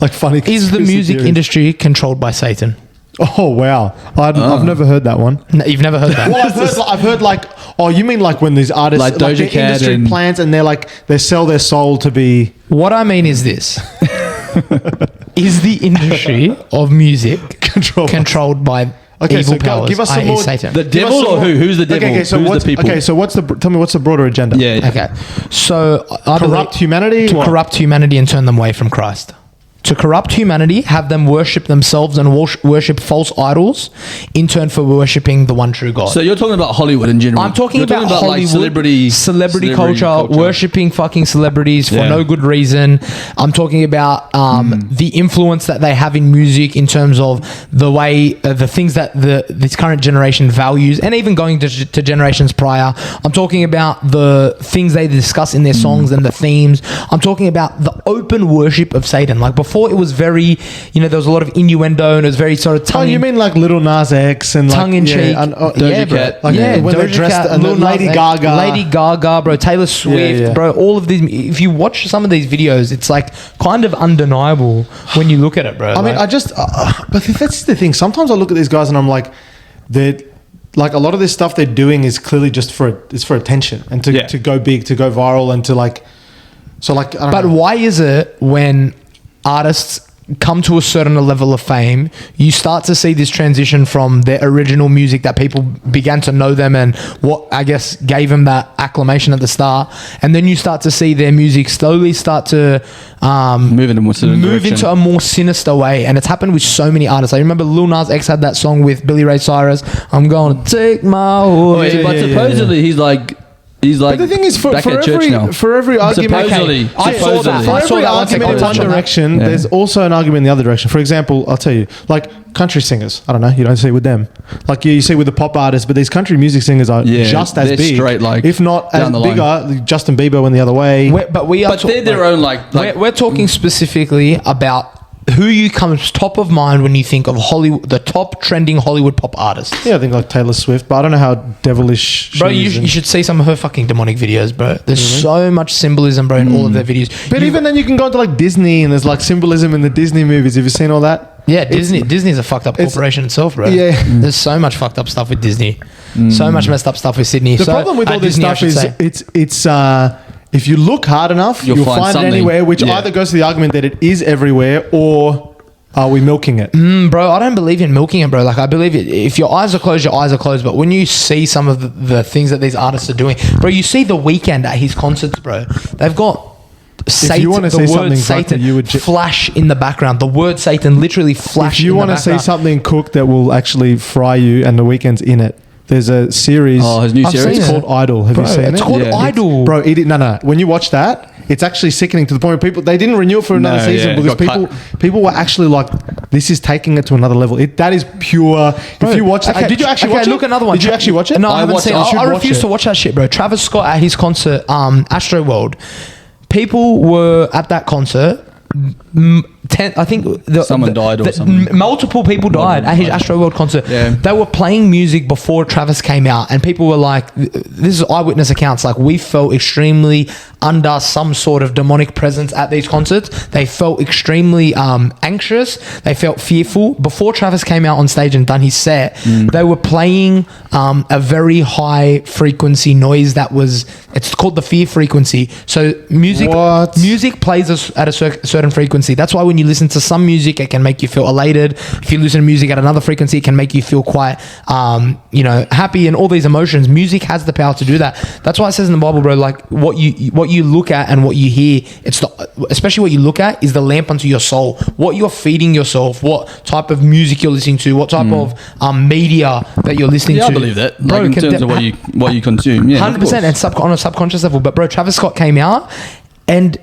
like funny. Is the music industry controlled by Satan? Oh wow, I've never heard that one. No, you've never heard that. Well, I've heard like, oh, you mean like when these artists Like Doja the Cat industry and- plans and they're like they sell their soul to be. What I mean is this: is the industry of music controlled by evil powers? give us some i.e. more. Satan. The devil or who? Who's the devil? Okay, so Who's the people? Okay, so tell me what's the broader agenda? Yeah. Okay, so I believe- Corrupt humanity. to What? corrupt humanity and turn them away from Christ. To corrupt humanity, have them worship themselves and worship false idols, in turn for worshipping the one true God. So you're talking about Hollywood in general. I'm talking You're about Hollywood, like celebrity culture, worshipping fucking celebrities for no good reason. I'm talking about the influence that they have in music in terms of the way, the things that this current generation values, and even going to generations prior. I'm talking about the things they discuss in their songs and the themes. I'm talking about the open worship of Satan. Like before, it was very, there was a lot of innuendo and it was very sort of tongue. Oh, you mean like Lil Nas X and tongue like, in cheek, Doja bro. Cat. Like when they're Doja dressed Cat, and Lil Lady Nas X, Gaga. Lady Gaga, bro, Taylor Swift, bro. All of these. If you watch some of these videos, it's like kind of undeniable when you look at it, bro. I mean, I just, but that's the thing. Sometimes I look at these guys and I'm like, they're like a lot of this stuff they're doing is clearly just for attention and to go big, to go viral, and to like, so like. I don't know. Why is it when artists come to a certain level of fame, you start to see this transition from their original music that people began to know them and what I guess gave them that acclamation at the start, and then you start to see their music slowly start to move into a more sinister way, and it's happened with so many artists. I remember Lil Nas X had that song with Billy Ray Cyrus, I'm gonna take my horse. But supposedly he's like. But the thing is, for every argument, supposedly, I saw that. For every argument in one direction, there's also an argument in the other direction. For example, I'll tell you, like country singers. I don't know, you don't see it with them. Like you see with the pop artists, but these country music singers are just as big, straight, like, if not as bigger. Like Justin Bieber went the other way. But they're their own like we're talking specifically about who you comes top of mind when you think of Hollywood, the top trending Hollywood pop artists. Yeah, I think like Taylor Swift, but I don't know how devilish. Bro, you should see some of her fucking demonic videos, bro. There's so much symbolism, bro, in all of their videos. But even then, you can go into like Disney, and there's like symbolism in the Disney movies. Have you seen all that? Yeah, Disney's a fucked up corporation itself, bro. Yeah. There's so much fucked up stuff with Disney. So much messed up stuff with Sydney. The problem with all this stuff is it's if you look hard enough, you'll find it anywhere, which either goes to the argument that it is everywhere, or are we milking it? Bro, I don't believe in milking it, bro. Like, I believe it. If your eyes are closed, your eyes are closed. But when you see some of the things that these artists are doing, bro, you see The Weeknd at his concerts, bro. They've got Satan, if you want to say something Satan, you would flash in the background. The word Satan literally flash. If you want to see something cooked that will actually fry you, and The Weeknd's in it. There's a series. Oh, his new series. It's called Idol. Have you seen it? It's called Idol. Bro, no. When you watch that, it's actually sickening to the point where they didn't renew it for another season because people were actually like, this is taking it to another level. That is pure. Bro, if you watch it, did you actually watch it? Look, another one. Did you actually watch it? No, I haven't seen it. I refuse to watch that shit, bro. Travis Scott at his concert, Astro World. People were at that concert. I think someone died or something. Multiple people died at his Astro World concert. Yeah. They were playing music before Travis came out, and people were like, this is eyewitness accounts, like, we felt extremely under some sort of demonic presence at these concerts. They felt extremely anxious. They felt fearful. Before Travis came out on stage and done his set, they were playing a very high frequency noise it's called the fear frequency. So music plays us at a certain frequency. That's why when you listen to some music, it can make you feel elated. If you listen to music at another frequency, it can make you feel quite, happy, and all these emotions. Music has the power to do that. That's why it says in the Bible, bro, like what you look at and what you hear, especially what you look at is the lamp unto your soul. What you're feeding yourself, what type of music you're listening to, what type of media that you're listening to. I believe that. Bro, like in terms of what you consume. Yeah, 100%, and on a subconscious level. But bro, Travis Scott came out and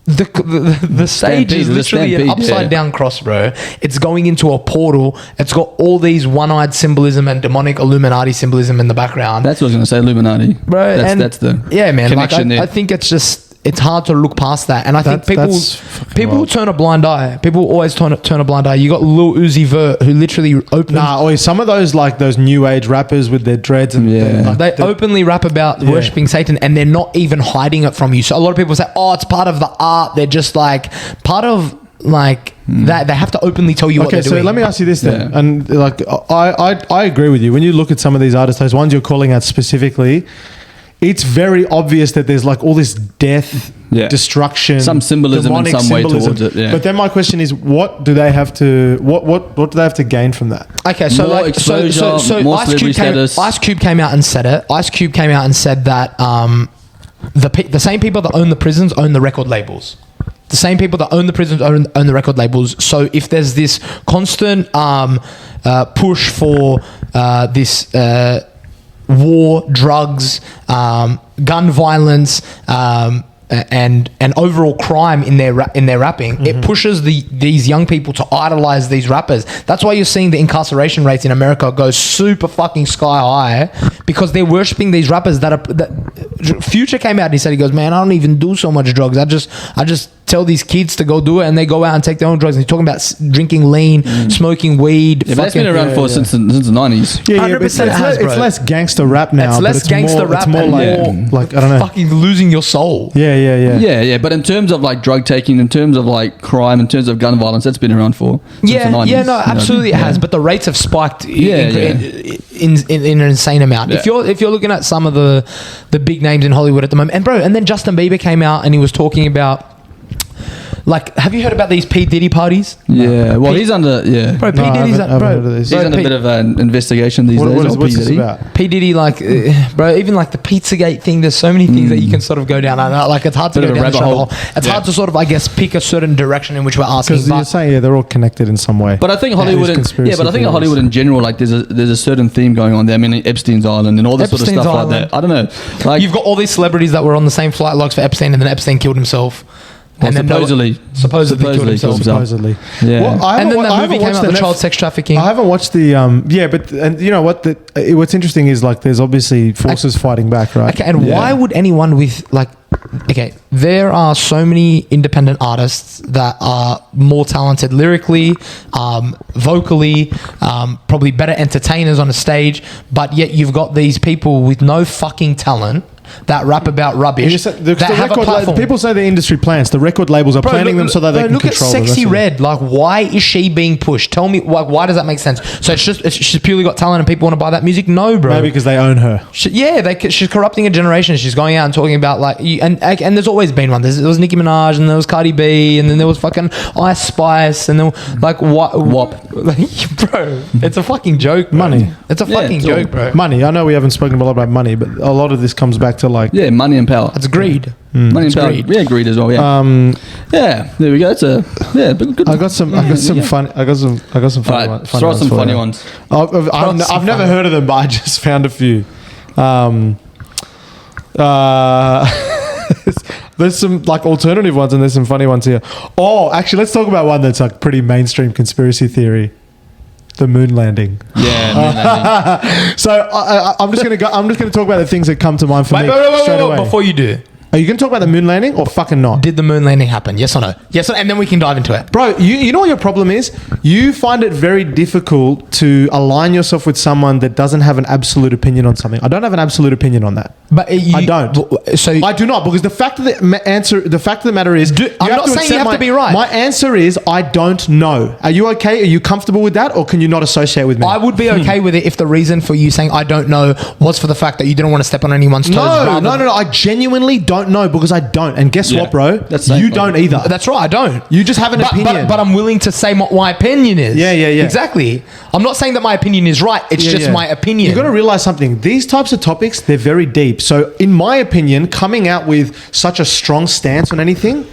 the stage is literally an upside down cross, bro. It's going into a portal. It's got all these one-eyed symbolism and demonic Illuminati symbolism in the background. That's what I was going to say, Illuminati, bro. That's the connection there. I think it's hard to look past that, and I think people turn a blind eye. People always turn a blind eye. You got Lil Uzi Vert, who literally opened. Some of those like those new age rappers with their dreads and they openly rap about worshiping Satan, and they're not even hiding it from you. So a lot of people say, "Oh, it's part of the art." They're just like part of like that they have to openly tell you what they're doing. Okay, so let me ask you this then. And like I agree with you. When you look at some of these artists, those ones you're calling out specifically, it's very obvious that there's like all this death, destruction, some symbolism in some way towards it. Yeah. But then my question is, what do they have to do they have to gain from that? Okay, so more like exposure, more celebrity status. Ice Cube came out and said it. Ice Cube came out and said that the same people that own the prisons own the record labels. The same people that own the prisons own the record labels. So if there's this constant push for this war, drugs, gun violence, and overall crime in their rapping, it pushes these young people to idolize these rappers. That's why you're seeing the incarceration rates in America go super fucking sky high, because they're worshipping these rappers that Future came out and he said, he goes, man, I don't even do so much drugs. I just tell these kids to go do it, and they go out and take their own drugs. And he's talking about drinking lean, smoking weed. Yeah, that's been around since the 90s. Yeah, 100% it's less gangster rap now. It's less gangster rap. It's more like I don't know, fucking losing your soul. Yeah. But in terms of like drug taking, in terms of like crime, in terms of gun violence, that's been around since the 90s. No, absolutely it has. But the rates have spiked in an insane amount. Yeah. If you're looking at some of the big names in Hollywood at the moment, and then Justin Bieber came out and he was talking about, like, have you heard about these P. Diddy parties? Yeah, well, he's under, Bro, P. Diddy's he's under a bit of an investigation these days. What's this about? P. Diddy, like, bro, even like the Pizzagate thing, there's so many things that you can sort of go down. Like, it's hard to go down the rabbit hole. It's hard to sort of, I guess, pick a certain direction in which we're asking. Because you're saying, they're all connected in some way. But I think Hollywood, Hollywood in general, like, there's a certain theme going on there. I mean, Epstein's Island and all this sort of stuff like that. I don't know. Like, you've got all these celebrities that were on the same flight logs for Epstein, and then Epstein killed himself. And supposedly killed himself. Supposedly. Yeah. Well, and then that movie came out, the child sex trafficking. I haven't watched the and you know what? What's interesting is, like, there's obviously forces fighting back, right? Okay, and why would anyone with, like, okay, there are so many independent artists that are more talented lyrically, vocally, probably better entertainers on a stage, but yet you've got these people with no fucking talent that rap about rubbish. People say the industry plants. The record labels are planning them so that they can control them. Look at Sexy Red. Like, why is she being pushed? Tell me, why does that make sense? So she's purely got talent and people want to buy that music? No, bro. Maybe because they own her. She's corrupting a generation. She's going out and talking about, like, and there's always been one. There was Nicki Minaj, and there was Cardi B, and then there was fucking Ice Spice, and then, like, WAP. Bro, it's a fucking joke, bro. Money. It's a fucking joke, bro. Money. I know we haven't spoken a lot about money, but a lot of this comes back to, like, money and power. It's greed. Money and power. Greed. Yeah, greed as well. Yeah. There we go. It's good. I got some funny ones. Throw some funny ones. I've never heard of them, but I just found a few. There's some, like, alternative ones, and there's some funny ones here. Oh, actually, let's talk about one that's, like, pretty mainstream conspiracy theory. The moon landing. Yeah, moon landing. So I'm just gonna talk about the things that come to mind for me straight away. Before you do, are you going to talk about the moon landing or fucking not? Did the moon landing happen? Yes or no? Yes, and then we can dive into it. Bro, you know what your problem is? You find it very difficult to align yourself with someone that doesn't have an absolute opinion on something. I don't have an absolute opinion on that. But I don't. So I do not, because the fact of the matter is, I'm not saying you have to be right. My answer is I don't know. Are you okay? Are you comfortable with that, or can you not associate with me? I would be okay with it if the reason for you saying I don't know was for the fact that you didn't want to step on anyone's toes. No. I genuinely don't know, because I don't. And guess what, bro? You don't either. That's right. I don't. You just have an opinion. But I'm willing to say what my opinion is. Yeah. Exactly. I'm not saying that my opinion is right. It's just my opinion. You've got to realize something. These types of topics, they're very deep. So in my opinion, coming out with such a strong stance on anything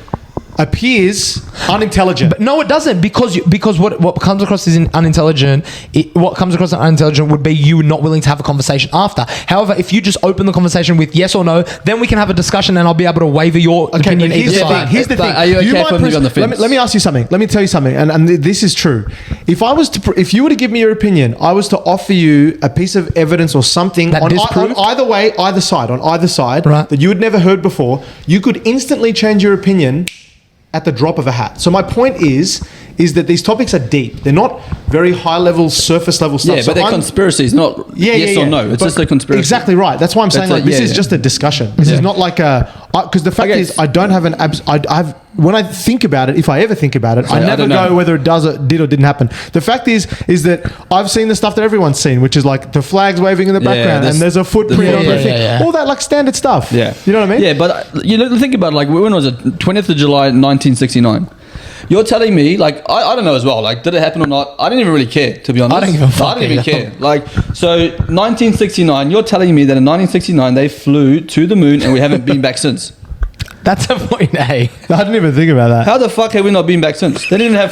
appears unintelligent. But no, it doesn't, because what comes across as unintelligent, what comes across as unintelligent would be you not willing to have a conversation after. However, if you just open the conversation with yes or no, then we can have a discsion and I'll be able to waver your opinion either side. Here's the thing. Are you okay from on the fence? Let me ask you something. Let me tell you something. And this is true. If you were to give me your opinion, I was to offer you a piece of evidence or something on either side, right, that you had never heard before, you could instantly change your opinion at the drop of a hat. So my point is is that these topics are deep. They're not very high level, surface level stuff. Yeah, but they're conspiracies, not yes or no. It's just a conspiracy. Exactly right. That's why I'm saying this is just a discussion. This is not like because the fact is I don't have when I think about it, if I ever think about it, I never go whether it did or didn't happen. The fact is that I've seen the stuff that everyone's seen, which is like the flags waving in the background and there's a footprint on the thing. All that like standard stuff. Yeah. You know what I mean? Yeah, but think about it, like when was it? 20th of July 1969. You're telling me, like, I don't know as well, like, did it happen or not? I didn't even really care, to be honest. I didn't even care. Like, so 1969, you're telling me that in 1969 they flew to the moon and we haven't been back since. That's a point, I didn't even think about that. How the fuck have we not been back since? They didn't have